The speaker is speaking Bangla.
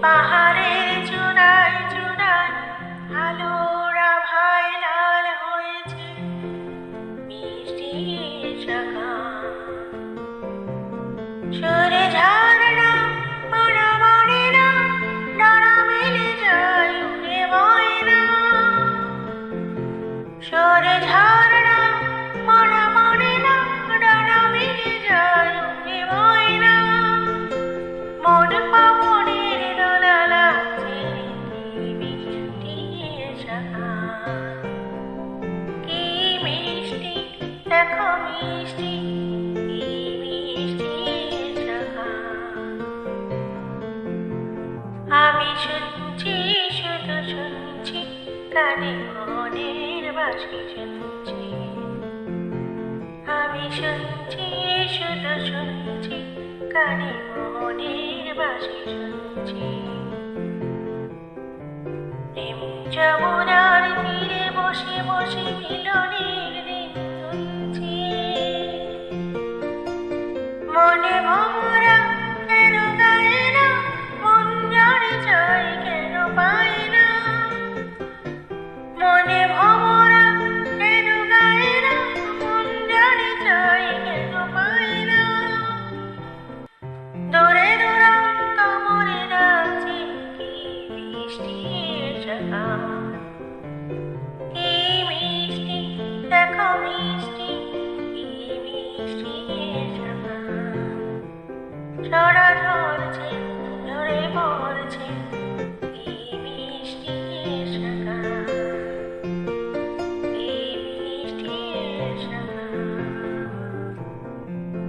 পাহাড়ের চূড়ায় চূড়ায় আলোরা ভাই লাল হয়েছে মিষ্টি শাখা। সরে ঝাড়না মনা মনে না, ডানা মেলে যায় উড়ে ময়না। সরে ঝাড়না মনা মনে না, ডানা মেলে যায় উড়ে ময়না। মন পাবনের দোলা লাগছে মিষ্টি শাখা। কি মিষ্টি দেখো মিষ্টি, কি মিষ্টি শাখা। আমি শুনছি শুধু শুনছি, কানে মনের বাঁশি শুনছি। আমি শুনছি শুধু শুনছি, কানে মনের বাঁশি শুনছি। প্রেম যমুনার তীরে বসে বসে মিলনের